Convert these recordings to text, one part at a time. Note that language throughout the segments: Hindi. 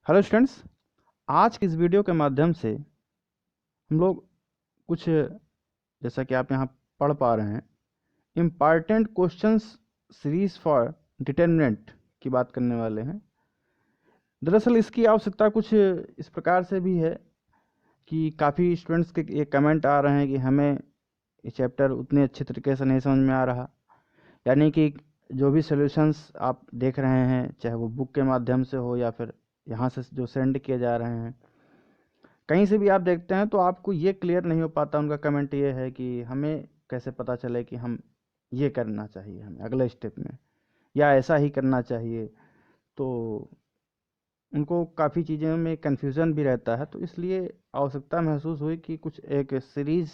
Hello students. आज की इस वीडियो के माध्यम से हम लोग कुछ, जैसा कि आप यहाँ पढ़ पा रहे हैं, important questions series for determinant की बात करने वाले हैं। दरअसल इसकी आवश्यकता कुछ इस प्रकार से भी है कि काफ़ी स्टूडेंट्स के ये कमेंट आ रहे हैं कि हमें ये चैप्टर उतने अच्छे तरीके से नहीं समझ में आ रहा। यानी कि जो भी सॉल्यूशंस आप देख रहे हैं, चाहे वो बुक के माध्यम से हो या फिर यहाँ से जो सेंड किए जा रहे हैं, कहीं से भी आप देखते हैं तो आपको ये क्लियर नहीं हो पाता। उनका कमेंट ये है कि हमें कैसे पता चले कि हम ये करना चाहिए, हमें अगले स्टेप में, या ऐसा ही करना चाहिए। तो उनको काफ़ी चीज़ों में कन्फ्यूज़न भी रहता है, तो इसलिए आवश्यकता महसूस हुई कि कुछ एक सीरीज़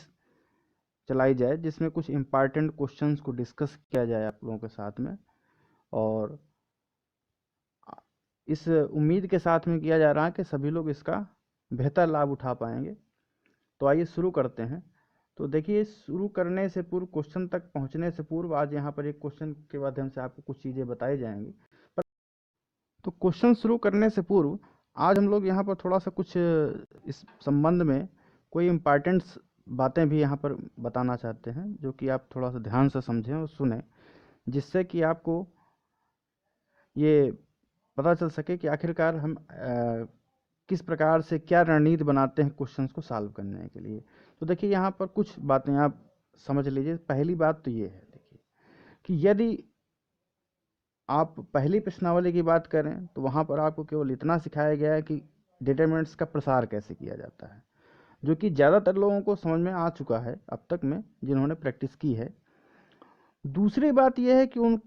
चलाई जाए जिसमें कुछ इम्पॉर्टेंट क्वेश्चंस को डिस्कस किया जाए आप लोगों के साथ में, और इस उम्मीद के साथ में किया जा रहा है कि सभी लोग इसका बेहतर लाभ उठा पाएंगे। तो आइए शुरू करते हैं। तो देखिए, शुरू करने से पूर्व, क्वेश्चन तक पहुंचने से पूर्व, आज यहाँ पर एक क्वेश्चन के माध्यम से आपको कुछ चीज़ें बताई जाएंगी। तो क्वेश्चन शुरू करने से पूर्व आज हम लोग यहाँ पर थोड़ा सा कुछ इस संबंध में कोई इम्पॉर्टेंट बातें भी यहाँ पर बताना चाहते हैं, जो कि आप थोड़ा सा ध्यान से समझें और सुने, जिससे कि आपको ये पता चल सके कि आखिरकार हम किस प्रकार से क्या रणनीति बनाते हैं क्वेश्चंस को सॉल्व करने के लिए। तो देखिए, यहाँ पर कुछ बातें आप समझ लीजिए। पहली बात तो ये है, देखिए, कि यदि आप पहली प्रश्नावली की बात करें तो वहाँ पर आपको केवल इतना सिखाया गया है कि डिटरमिनेंट्स का प्रसार कैसे किया जाता है, जो कि ज़्यादातर लोगों को समझ में आ चुका है अब तक में, जिन्होंने प्रैक्टिस की है। दूसरी बात यह है कि उन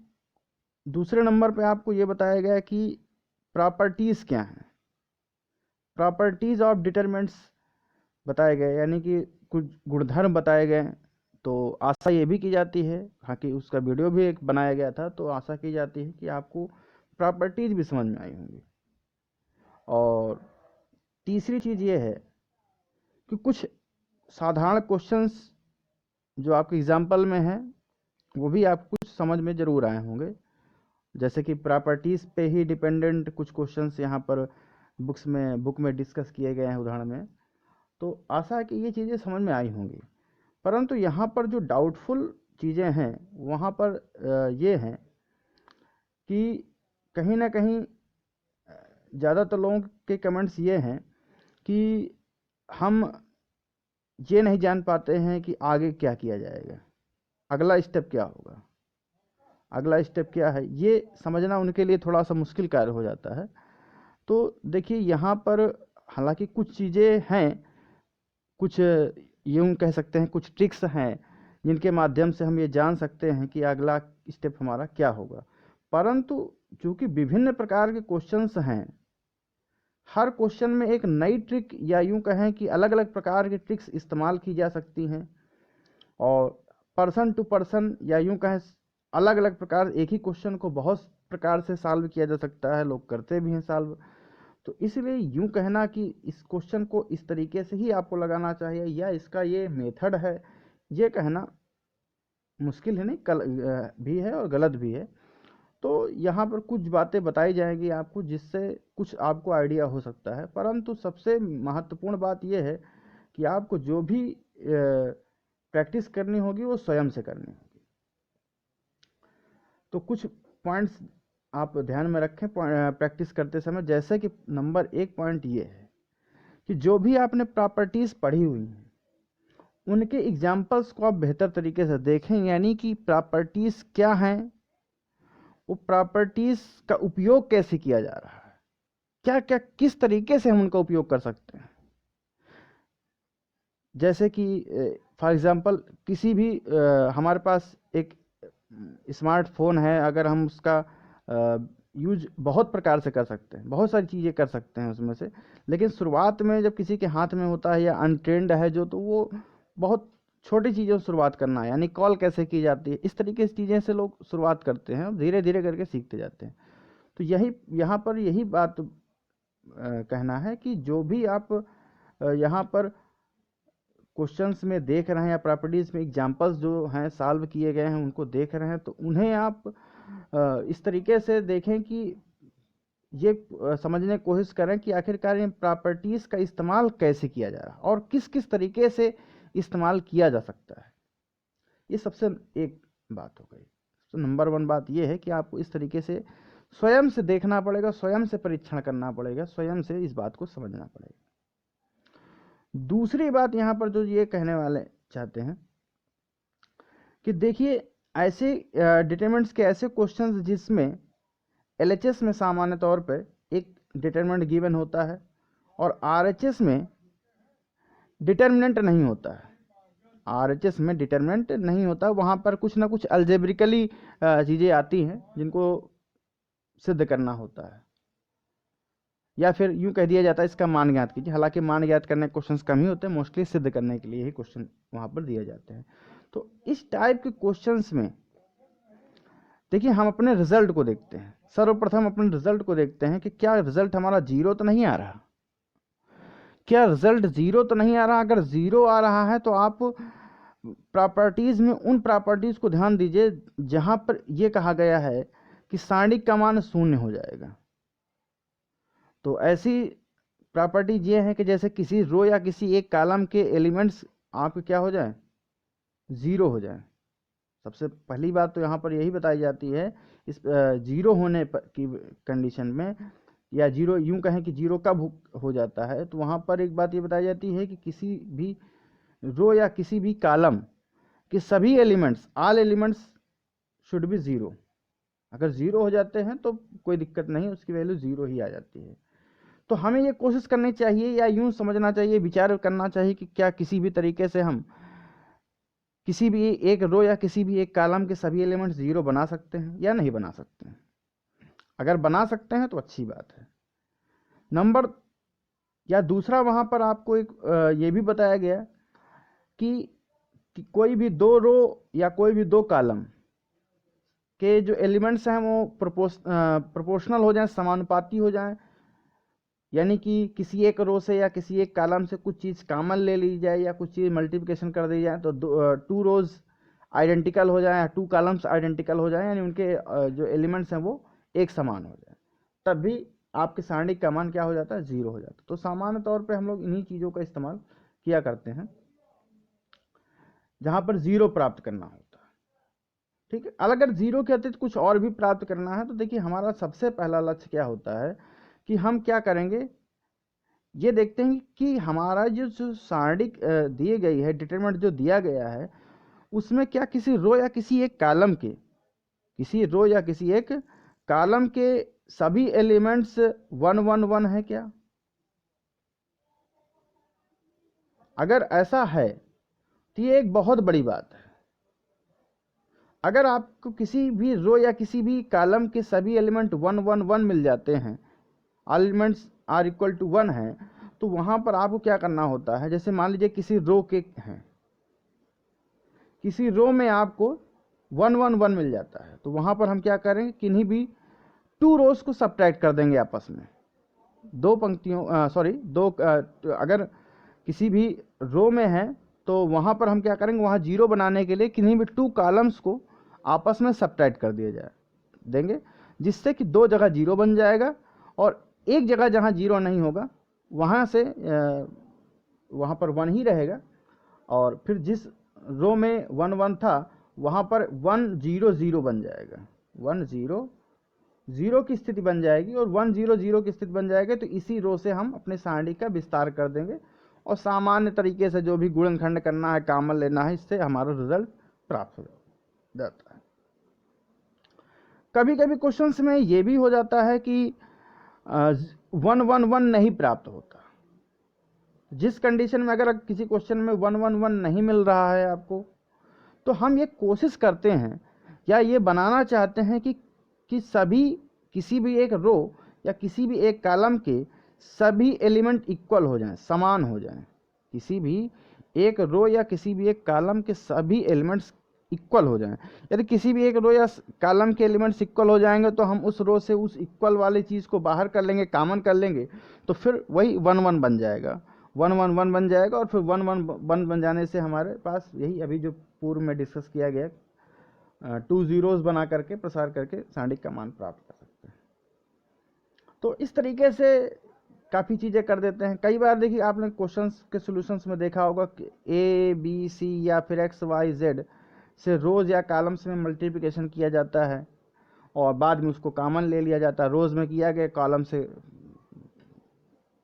दूसरे नंबर पे आपको ये बताया गया कि प्रॉपर्टीज़ क्या हैं, प्रॉपर्टीज़ ऑफ डिटरमिनेंट्स बताए गए, यानी कि कुछ गुणधर्म बताए गए। तो आशा ये भी की जाती है, हालांकि उसका वीडियो भी एक बनाया गया था, तो आशा की जाती है कि आपको प्रॉपर्टीज़ भी समझ में आई होंगी। और तीसरी चीज़ ये है कि कुछ साधारण क्वेश्चंस जो आपके एग्जाम्पल में हैं वो भी आपको कुछ समझ में ज़रूर आए होंगे। जैसे कि प्रॉपर्टीज़ पे ही डिपेंडेंट कुछ क्वेश्चंस यहाँ पर बुक में डिस्कस किए गए हैं उदाहरण में। तो आशा है कि ये चीज़ें समझ में आई होंगी। परंतु यहाँ पर जो डाउटफुल चीज़ें हैं वहाँ पर ये हैं कि कहीं ना कहीं ज़्यादातर लोगों के कमेंट्स ये हैं कि हम ये नहीं जान पाते हैं कि आगे क्या किया जाएगा, अगला स्टेप क्या होगा, अगला स्टेप क्या है, ये समझना उनके लिए थोड़ा सा मुश्किल कार्य हो जाता है। तो देखिए, यहाँ पर हालांकि कुछ चीज़ें हैं, कुछ यूँ कह सकते हैं, कुछ ट्रिक्स हैं जिनके माध्यम से हम ये जान सकते हैं कि अगला स्टेप हमारा क्या होगा। परंतु चूंकि विभिन्न प्रकार के क्वेश्चंस हैं, हर क्वेश्चन में एक नई ट्रिक, या यूँ कहें कि अलग अलग प्रकार की ट्रिक्स इस्तेमाल की जा सकती हैं, और पर्सन टू पर्सन, या यूँ कहें अलग अलग प्रकार, एक ही क्वेश्चन को बहुत प्रकार से सॉल्व किया जा सकता है, लोग करते भी हैं सॉल्व। तो इसलिए यूं कहना कि इस क्वेश्चन को इस तरीके से ही आपको लगाना चाहिए या इसका ये मेथड है, ये कहना मुश्किल है, नहीं भी है और गलत भी है। तो यहाँ पर कुछ बातें बताई जाएंगी आपको, जिससे कुछ आपको आइडिया हो सकता है। परंतु सबसे महत्वपूर्ण बात यह है कि आपको जो भी प्रैक्टिस करनी होगी वो स्वयं से करनी होगी। तो कुछ पॉइंट्स आप ध्यान में रखें प्रैक्टिस करते समय। जैसे कि नंबर 1 पॉइंट ये है कि जो भी आपने प्रॉपर्टीज़ पढ़ी हुई हैं उनके एग्जाम्पल्स को आप बेहतर तरीके से देखें, यानी कि प्रॉपर्टीज़ क्या हैं, वो प्रॉपर्टीज़ का उपयोग कैसे किया जा रहा है, क्या क्या किस तरीके से हम उनका उपयोग कर सकते हैं। जैसे कि फॉर एग्ज़ाम्पल, किसी भी हमारे पास एक स्मार्टफोन है, अगर हम उसका यूज बहुत प्रकार से कर सकते हैं, बहुत सारी चीज़ें कर सकते हैं उसमें से, लेकिन शुरुआत में जब किसी के हाथ में होता है या अनट्रेंड है जो, तो वो बहुत छोटी चीज़ों से शुरुआत करना है, यानी कॉल कैसे की जाती है, इस तरीके से चीज़ें से लोग शुरुआत करते हैं और धीरे धीरे करके सीखते जाते हैं। तो यही यहाँ पर यही बात कहना है कि जो भी आप यहाँ पर क्वेश्चंस में देख रहे हैं या प्रॉपर्टीज़ में एग्जांपल्स जो हैं सॉल्व किए गए हैं उनको देख रहे हैं, तो उन्हें आप इस तरीके से देखें कि ये समझने की कोशिश करें कि आखिरकार इन प्रॉपर्टीज़ का इस्तेमाल कैसे किया जा रहा है और किस किस तरीके से इस्तेमाल किया जा सकता है। ये सबसे एक बात हो गई। तो नंबर 1 बात ये है कि आपको इस तरीके से स्वयं से देखना पड़ेगा, स्वयं से परीक्षण करना पड़ेगा, स्वयं से इस बात को समझना पड़ेगा। दूसरी बात यहाँ पर जो ये कहने वाले चाहते हैं कि देखिए ऐसे डिटरमिनेंट्स के ऐसे क्वेश्चंस जिसमें LHS में सामान्य तौर पर एक डिटरमिनेंट गिवन होता है और RHS में डिटरमिनेंट नहीं होता है। RHS में डिटरमिनेंट नहीं होता, वहाँ पर कुछ ना कुछ अलजेब्रिकली चीज़ें आती हैं जिनको सिद्ध करना होता है, या फिर यूँ कह दिया जाता है इसका मान ज्ञात कीजिए। हालांकि मान ज्ञात करने के क्वेश्चंस कम ही होते हैं, मोस्टली सिद्ध करने के लिए ही क्वेश्चन वहाँ पर दिए जाते हैं। तो इस टाइप के क्वेश्चंस में देखिए हम अपने रिजल्ट को देखते हैं। सर्वप्रथम अपने रिजल्ट को देखते हैं कि क्या रिजल्ट हमारा 0 तो नहीं आ रहा, क्या रिजल्ट 0 तो नहीं आ रहा। अगर 0 आ रहा है तो आप प्रॉपर्टीज़ में उन प्रॉपर्टीज़ को ध्यान दीजिए जहाँ पर यह कहा गया है कि सारणिक का मान 0 हो जाएगा। तो ऐसी प्रॉपर्टी ये है कि जैसे किसी रो या किसी एक कॉलम के एलिमेंट्स आपके क्या हो जाए, 0 हो जाए। सबसे पहली बात तो यहाँ पर यही बताई जाती है इस 0 होने की कंडीशन में, या 0 यूँ कहें कि 0 कब हो जाता है, तो वहाँ पर एक बात ये बताई जाती है कि किसी भी रो या किसी भी कॉलम के सभी elements, all elements should be 0। अगर 0 हो जाते हैं तो कोई दिक्कत नहीं, उसकी वैल्यू 0 ही आ जाती है। तो हमें ये कोशिश करनी चाहिए या यूँ समझना चाहिए, विचार करना चाहिए कि क्या किसी भी तरीके से हम किसी भी एक रो या किसी भी एक कॉलम के सभी एलिमेंट्स 0 बना सकते हैं या नहीं बना सकते हैं। अगर बना सकते हैं तो अच्छी बात है। नंबर या दूसरा वहाँ पर आपको एक ये भी बताया गया कि कोई भी 2 रो या कोई भी 2 कॉलम के जो एलिमेंट्स हैं वो प्रोपोर्शनल हो जाएं, समानुपाती हो जाएं, यानी कि किसी एक रो से या किसी एक कॉलम से कुछ चीज़ कॉमन ले ली जाए या कुछ चीज़ मल्टीप्लिकेशन कर दी जाए तो 2 रोज आइडेंटिकल हो जाए, 2 कॉलम्स आइडेंटिकल हो जाए, यानी उनके जो एलिमेंट्स हैं वो एक समान हो जाए, तब भी आपके सारणिक का मान क्या हो जाता है, 0 हो जाता है। तो सामान्य तौर पे हम लोग इन्हीं चीज़ों का इस्तेमाल किया करते हैं जहाँ पर 0 प्राप्त करना होता है। ठीक है, अगर 0 के अतिरिक्त कुछ और भी प्राप्त करना है तो देखिए हमारा सबसे पहला लक्ष्य क्या होता है कि हम क्या करेंगे, ये देखते हैं कि हमारा जो सारणिक दिए गई है, डिटरमिनेंट जो दिया गया है, उसमें क्या किसी रो या किसी एक कॉलम के सभी एलिमेंट्स 1 1 1 है क्या। अगर ऐसा है तो ये एक बहुत बड़ी बात है। अगर आपको किसी भी रो या किसी भी कॉलम के सभी एलिमेंट 1 1 1 मिल जाते हैं, एलिमेंट्स आर इक्वल टू 1 है, तो वहाँ पर आपको क्या करना होता है, जैसे मान लीजिए किसी रो के हैं, किसी रो में आपको 1 1 1 मिल जाता है, तो वहाँ पर हम क्या करेंगे, किन्हीं भी 2 रोज को सब्ट्रैक्ट कर देंगे आपस में, 2 पंक्तियों अगर किसी भी रो में है तो वहाँ पर हम क्या करेंगे, वहाँ 0 बनाने के लिए किन्हीं भी 2 कॉलम्स को आपस में सब्ट्रैक्ट कर दिया देंगे, जिससे कि 2 जगह 0 बन जाएगा और एक जगह जहाँ 0 नहीं होगा वहाँ से वहाँ पर 1 ही रहेगा, और फिर जिस रो में 1 1 था वहाँ पर 1 0 0 बन जाएगा, 1 0 0 की स्थिति बन जाएगी और 1 0 0 की स्थिति बन जाएगी। तो इसी रो से हम अपने सारणी का विस्तार कर देंगे और सामान्य तरीके से जो भी गुणनखंड करना है, कॉमन लेना है, इससे हमारा रिजल्ट प्राप्त हो जाता है। कभी कभी क्वेश्चंस में ये भी हो जाता है कि 1 1 1 नहीं प्राप्त होता। जिस कंडीशन में अगर किसी क्वेश्चन में 1 1 1 नहीं मिल रहा है आपको, तो हम ये कोशिश करते हैं या ये बनाना चाहते हैं कि किसी भी एक रो या किसी भी एक कॉलम के सभी एलिमेंट इक्वल हो जाएं, समान हो जाएं। किसी भी एक रो या किसी भी एक कॉलम के सभी एलिमेंट्स इक्वल हो जाएं। यदि किसी भी एक रो या कॉलम के एलिमेंट्स इक्वल हो जाएंगे तो हम उस रो से उस इक्वल वाली चीज़ को बाहर कर लेंगे, कॉमन कर लेंगे, तो फिर वही 1 1 बन जाएगा, 1 1 1 बन जाएगा। और फिर 1 1 1 बन जाने से हमारे पास यही अभी जो पूर्व में डिस्कस किया गया 2 जीरोस बना करके प्रसार करके सारणिक का मान प्राप्त कर सकते हैं। तो इस तरीके से काफ़ी चीज़ें कर देते हैं। कई बार देखिए आपने क्वेश्चंस के सॉल्यूशंस में देखा होगा कि ए बी सी या फिर एक्स वाई जेड से रोज़ या कॉलम्स में मल्टीप्लिकेशन किया जाता है और बाद में उसको कॉमन ले लिया जाता है। रोज़ में किया गया, कॉलम से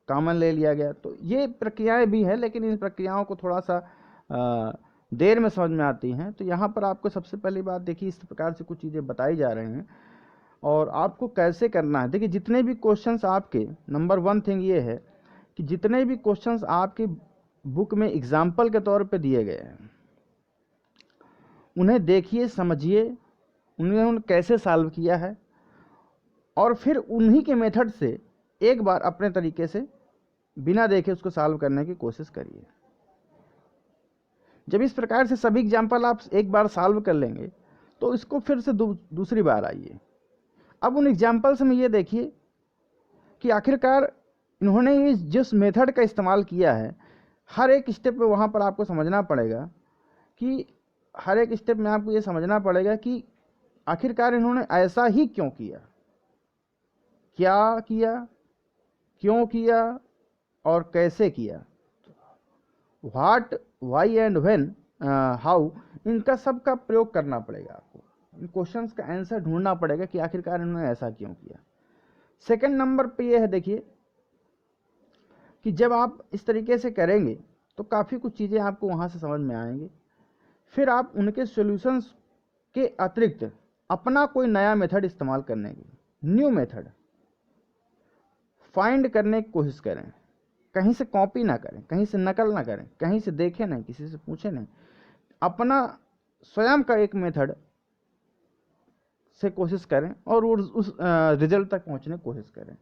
कॉमन ले लिया गया। तो ये प्रक्रियाएं भी हैं, लेकिन इन प्रक्रियाओं को थोड़ा सा देर में समझ में आती हैं। तो यहाँ पर आपको सबसे पहली बात देखिए, इस प्रकार से कुछ चीज़ें बताई जा रही हैं और आपको कैसे करना है। देखिए जितने भी क्वेश्चंस आपके, नंबर 1 थिंग ये है कि जितने भी क्वेश्चंस आपकी बुक में एग्जाम्पल के तौर पे दिए गए हैं, उन्हें देखिए, समझिए, उन्हें कैसे सॉल्व किया है और फिर उन्हीं के मेथड से एक बार अपने तरीके से बिना देखे उसको सॉल्व करने की कोशिश करिए। जब इस प्रकार से सभी एग्जाम्पल आप एक बार सॉल्व कर लेंगे तो इसको फिर से दूसरी बार आइए। अब उन एग्जाम्पल्स में ये देखिए कि आखिरकार इन्होंने ये जिस मेथड का इस्तेमाल किया है, हर एक स्टेप में वहाँ पर आपको समझना पड़ेगा कि हर एक स्टेप में आपको ये समझना पड़ेगा कि आखिरकार इन्होंने ऐसा ही क्यों किया, क्या किया, क्यों किया और कैसे किया। What, why and when, how, इनका सब का प्रयोग करना पड़ेगा आपको। इन क्वेश्चंस का आंसर ढूंढना पड़ेगा कि आखिरकार इन्होंने ऐसा क्यों किया। सेकंड नंबर पे ये है देखिए कि जब आप इस तरीके से करेंगे तो काफ़ी कुछ चीज़ें आपको वहाँ से समझ में आएंगी। फिर आप उनके सॉल्यूशंस के अतिरिक्त अपना कोई नया मेथड इस्तेमाल करने की, न्यू मेथड फाइंड करने की कोशिश करें। कहीं से कॉपी ना करें, कहीं से नकल ना करें, कहीं से देखें नहीं, किसी से पूछें नहीं, अपना स्वयं का एक मेथड से कोशिश करें और उस रिजल्ट तक पहुंचने की कोशिश करें।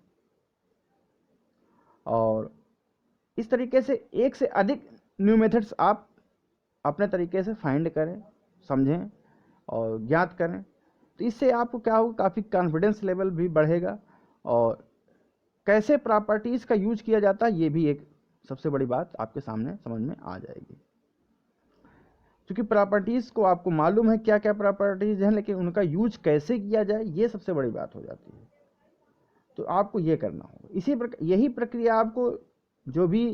और इस तरीके से एक से अधिक न्यू मेथड्स आप अपने तरीके से फाइंड करें, समझें और ज्ञात करें। तो इससे आपको क्या होगा, काफ़ी कॉन्फिडेंस लेवल भी बढ़ेगा और कैसे प्रॉपर्टीज़ का यूज किया जाता है ये भी एक सबसे बड़ी बात आपके सामने समझ में आ जाएगी। क्योंकि प्रॉपर्टीज़ को आपको मालूम है क्या क्या प्रॉपर्टीज़ हैं, लेकिन उनका यूज कैसे किया जाए ये सबसे बड़ी बात हो जाती है। तो आपको ये करना होगा। यही प्रक्रिया आपको जो भी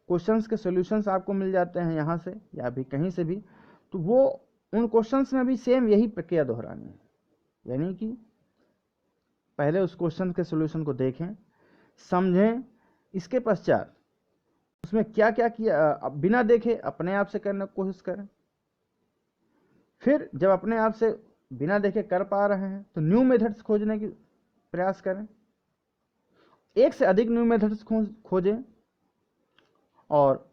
क्वेश्चंस के सॉल्यूशंस आपको मिल जाते हैं यहाँ से या भी कहीं से भी, तो वो उन क्वेश्चंस में भी सेम यही प्रक्रिया दोहरानी है। यानी कि पहले उस क्वेश्चन के सॉल्यूशन को देखें, समझें, इसके पश्चात उसमें क्या क्या किया बिना देखे अपने आप से करने की कोशिश करें। फिर जब अपने आप से बिना देखे कर पा रहे हैं तो न्यू मेथड्स खोजने की प्रयास करें, एक से अधिक न्यू मेथड्स खोजें और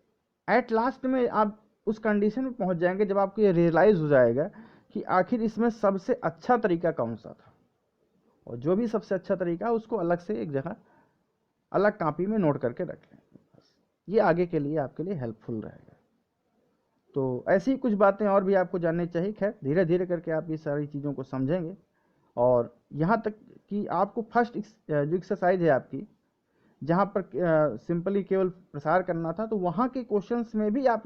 एट लास्ट में आप उस कंडीशन में पहुंच जाएंगे जब आपको ये रियलाइज़ हो जाएगा कि आखिर इसमें सबसे अच्छा तरीका कौन सा था। और जो भी सबसे अच्छा तरीका उसको अलग से एक जगह अलग कॉपी में नोट करके रख लें। ये आगे के लिए आपके लिए हेल्पफुल रहेगा। तो ऐसी ही कुछ बातें और भी आपको जाननी चाहिए। खैर धीरे धीरे करके आप ये सारी चीज़ों को समझेंगे और यहाँ तक कि आपको फर्स्ट जो एक्सरसाइज है आपकी, जहाँ पर सिंपली केवल प्रसार करना था, तो वहाँ के क्वेश्चंस में भी आप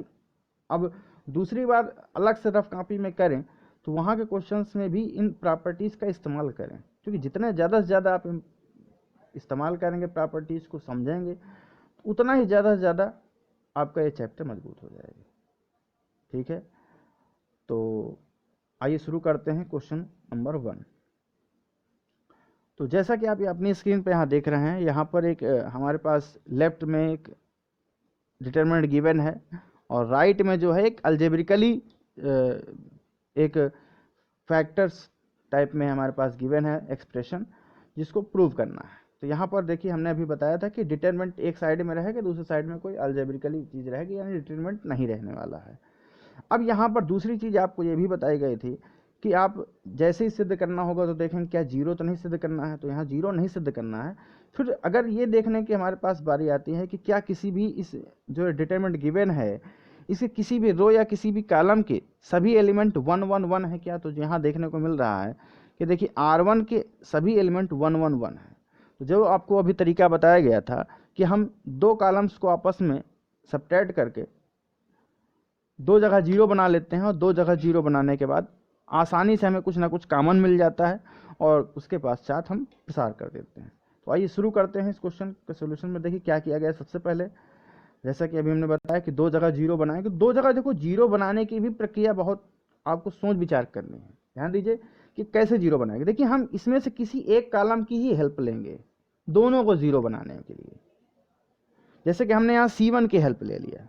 अब दूसरी बार अलग से रफ कॉपी में करें तो वहाँ के क्वेश्चंस में भी इन प्रॉपर्टीज़ का इस्तेमाल करें। क्योंकि जितने ज़्यादा से ज़्यादा आप इस्तेमाल करेंगे, प्रॉपर्टीज़ को समझेंगे, उतना ही ज़्यादा से ज़्यादा आपका ये चैप्टर मजबूत हो जाएगा। ठीक है, तो आइए शुरू करते हैं क्वेश्चन नंबर 1। तो जैसा कि आप ये अपनी स्क्रीन पे यहाँ देख रहे हैं, यहाँ पर एक हमारे पास लेफ्ट में एक डिटरमिनेंट गिवन है और राइट में जो है एक अलजेब्रिकली एक फैक्टर्स टाइप में हमारे पास गिवन है एक्सप्रेशन, जिसको प्रूव करना है। तो यहाँ पर देखिए हमने अभी बताया था कि डिटरमिनेंट एक साइड में रहेगा, दूसरी साइड में कोई अलजेब्रिकली चीज़ रहेगी, यानी डिटरमिनेंट नहीं रहने वाला है। अब यहाँ पर दूसरी चीज़ आपको ये भी बताई गई थी कि आप जैसे ही सिद्ध करना होगा तो देखें क्या जीरो तो नहीं सिद्ध करना है, तो यहाँ जीरो नहीं सिद्ध करना है। फिर अगर ये देखने की हमारे पास बारी आती है कि क्या किसी भी इस जो डिटरमिनेंट गिवन है इसके किसी भी रो या किसी भी कॉलम के सभी एलिमेंट 1 1 1 है क्या, तो यहाँ देखने को मिल रहा है कि देखिए R1 के सभी एलिमेंट 1 1 1 है। तो जो आपको अभी तरीका बताया गया था कि हम दो कॉलम्स को आपस में सब्ट्रैक्ट करके दो जगह जीरो बना लेते हैं और दो जगह जीरो बनाने के बाद आसानी से हमें कुछ ना कुछ कॉमन मिल जाता है और उसके पश्चात हम प्रसार कर देते हैं। तो आइए शुरू करते हैं इस क्वेश्चन के सोल्यूशन में। देखिए क्या किया गया। सबसे पहले जैसा कि अभी हमने बताया कि दो जगह जीरो बनाए, तो दो जगह देखो जीरो बनाने की भी प्रक्रिया बहुत आपको सोच विचार करनी है। ध्यान दीजिए कि कैसे जीरो बनाएंगे। देखिए हम इसमें से किसी एक कॉलम की ही हेल्प लेंगे दोनों को जीरो बनाने के लिए। जैसे कि हमने यहाँ C1 की हेल्प ले लिया,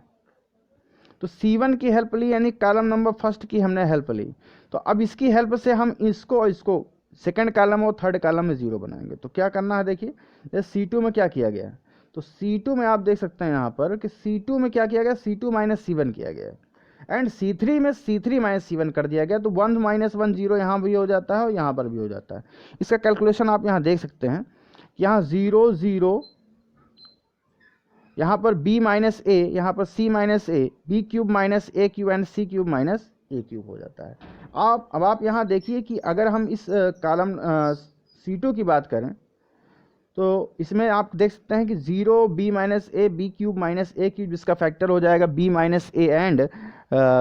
तो C1 की हेल्प ली, यानी कॉलम नंबर फर्स्ट की हमने हेल्प ली। तो अब इसकी हेल्प से हम इसको और इसको सेकंड कॉलम और थर्ड कॉलम में जीरो बनाएंगे। तो क्या करना है, देखिए जैसे C2 में क्या किया गया, तो C2 में आप देख सकते हैं यहाँ पर कि C2 में क्या किया गया, C2 माइनस C1 किया गया, एंड C3 में C3 माइनस C1 कर दिया गया। तो 1 माइनस 1 जीरो यहाँ भी हो जाता है और यहाँ पर भी हो जाता है। इसका कैलकुलेशन आप यहाँ देख सकते हैं, यहाँ 0 0, यहाँ पर b माइनस ए, यहाँ पर c minus a, b cube minus a cube and c cube minus a cube हो जाता है। अब आप यहाँ देखिए कि अगर हम इस कॉलम C2 की बात करें तो इसमें आप देख सकते हैं कि 0 b minus a, b cube minus a cube, जिसका फैक्टर हो जाएगा b minus a and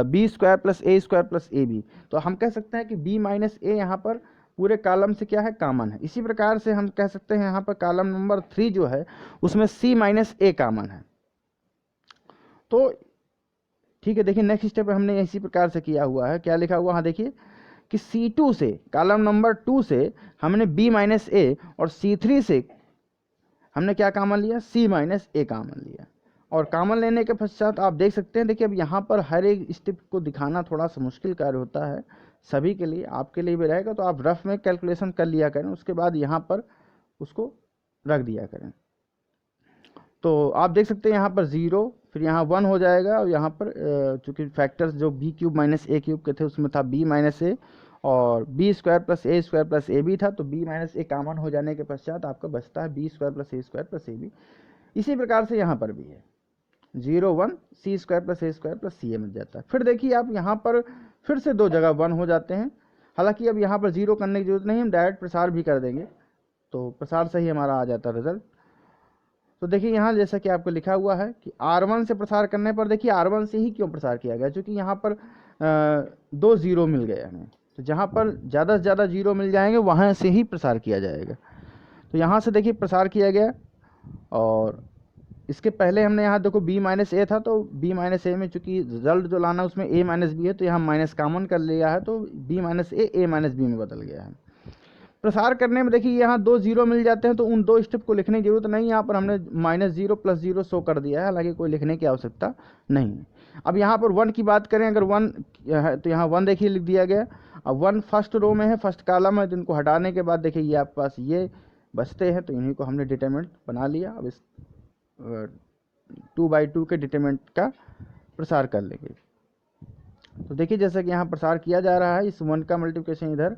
b square plus a square plus a b. तो हम कह सकते हैं कि b माइनस ए यहाँ पर पूरे कॉलम से क्या है, कॉमन है। इसी प्रकार से हम कह सकते हैं यहाँ पर कॉलम नंबर 3 जो है उसमें c माइनस ए कॉमन है। तो ठीक है, देखिए नेक्स्ट स्टेप हमने इसी प्रकार से किया हुआ है। क्या लिखा हुआ है, देखिए कि C2 से, कॉलम नंबर 2 से हमने b माइनस ए और C3 से हमने क्या कॉमन लिया, c माइनस ए कॉमन लिया। और कॉमन लेने के पश्चात आप देख सकते हैं, देखिए अब यहाँ पर हर एक स्टेप को दिखाना थोड़ा सा मुश्किल कार्य होता है सभी के लिए, आपके लिए भी रहेगा। तो आप रफ में कैलकुलेशन कर लिया करें, उसके बाद यहाँ पर उसको रख दिया करें। तो आप देख सकते हैं यहाँ पर 0, फिर यहाँ 1 हो जाएगा, और यहाँ पर चूँकि फैक्टर्स जो b cube minus a cube के थे उसमें था b माइनस ए और b square plus a square plus a b था। तो b माइनस ए कॉमन हो जाने के पश्चात आपका बचता है b square plus a square plus a b. इसी प्रकार से यहाँ पर भी है 0 1, c square plus a square plus c a मिल जाता है। फिर देखिए आप यहाँ पर फिर से दो जगह 1 हो जाते हैं। हालांकि अब यहाँ पर 0 करने की जरूरत नहीं, हम डायरेक्ट प्रसार भी कर देंगे तो प्रसार से ही हमारा आ जाता है रिजल्ट। तो देखिए यहाँ जैसा कि आपको लिखा हुआ है कि R1 से प्रसार करने पर, देखिए R1 से ही क्यों प्रसार किया गया, क्योंकि यहाँ पर 2 0 मिल गए हमें। तो जहाँ पर ज़्यादा से ज़्यादा 0 मिल जाएंगे वहाँ से ही प्रसार किया जाएगा। तो यहाँ से देखिए प्रसार किया गया, और इसके पहले हमने यहाँ देखो b माइनस ए था, तो b माइनस ए में चूंकि रिजल्ट जो लाना उसमें a माइनस बी है, तो यहाँ माइनस कॉमन कर लिया है, तो b माइनस ए माइनस बी में बदल गया है। प्रसार करने में देखिए यहाँ 2 0 मिल जाते हैं, तो उन दो स्टेप को लिखने की जरूरत नहीं, यहाँ पर हमने -0 + 0 शो कर दिया है, हालांकि कोई लिखने की आवश्यकता नहीं है। अब यहाँ पर 1 की बात करें, अगर 1 है तो यहाँ 1 देखिए लिख दिया गया। अब 1 फर्स्ट रो में है, फर्स्ट कॉलम है, तो इनको हटाने के बाद देखिए ये आपके पास ये बचते हैं, तो इन्हीं को हमने डिटरमिनेंट बना लिया। अब इस 2/2 के डिटरमिनेंट का प्रसार कर लेंगे। तो देखिए जैसा कि यहाँ प्रसार किया जा रहा है, इस 1 का मल्टीप्लिकेशन इधर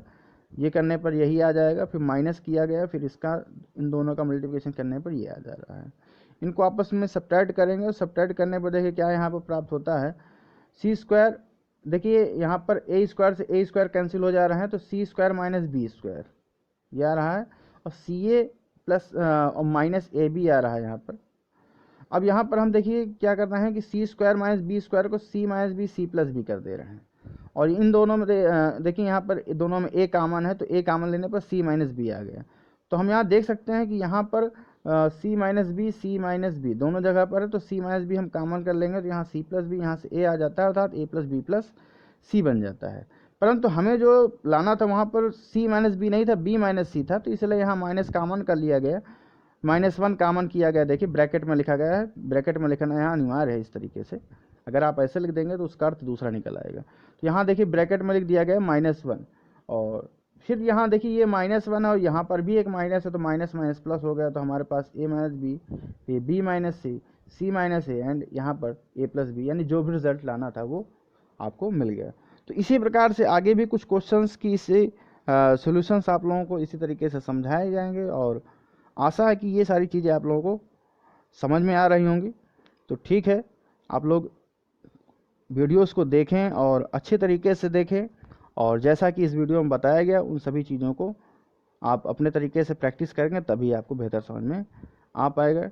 ये करने पर यही आ जाएगा, फिर माइनस किया गया, फिर इसका इन दोनों का मल्टीप्लिकेशन करने पर ये आ जा रहा है। इनको आपस में सब्ट्रैक्ट करेंगे, और सब्ट्रैक्ट करने पर देखिए क्या यहाँ पर प्राप्त होता है, सी स्क्वायर। देखिए यहाँ पर ए स्क्वायर से ए स्क्वायर कैंसिल हो जा रहे हैं, तो सी स्क्वायर माइनस बी स्क्वायर ये आ रहा है, और सी ए प्लस और माइनस ए बी आ रहा है यहाँ पर। अब यहाँ पर हम देखिए क्या कर रहे हैं कि C square minus B square को C minus B C plus B कर दे रहे हैं, और इन दोनों में देखिए यहाँ पर दोनों में ए कॉमन है, तो ए कॉमन लेने पर सी माइनस बी आ गया। तो हम यहाँ देख सकते हैं कि यहाँ पर सी माइनस बी दोनों जगह पर है, तो सी माइनस बी हम कॉमन कर लेंगे, तो यहाँ सी प्लस बी, यहाँ से ए आ जाता है, अर्थात ए प्लस बी प्लस सी बन जाता है। परंतु हमें जो लाना था वहाँ पर सी माइनस बी नहीं था, बी माइनस सी था, तो इसलिए यहाँ माइनस कॉमन कर लिया गया, -1 कॉमन किया गया। देखिए ब्रैकेट में लिखा गया है, ब्रैकेट में लिखना यहाँ अनिवार्य है इस तरीके से, अगर आप ऐसे लिख देंगे तो उसका अर्थ दूसरा निकल आएगा। तो यहाँ देखिए ब्रैकेट में लिख दिया गया -1, और फिर यहाँ देखिए ये -1 है, और यहाँ पर भी एक माइनस है, तो माइनस माइनस प्लस हो गया, तो हमारे पास a माइनस बी, ये b minus c minus a, and यहाँ पर a प्लस बी, यानी जो भी रिजल्ट लाना था वो आपको मिल गया। तो इसी प्रकार से आगे भी कुछ क्वेश्चंस की इसे सॉल्यूशंस आप लोगों को इसी तरीके से समझाए जाएंगे, और आशा है कि ये सारी चीज़ें आप लोगों को समझ में आ रही होंगी। तो ठीक है, आप लोग वीडियोस को देखें और अच्छे तरीके से देखें, और जैसा कि इस वीडियो में बताया गया उन सभी चीज़ों को आप अपने तरीके से प्रैक्टिस करेंगे, तभी आपको बेहतर समझ में आ पाएगा।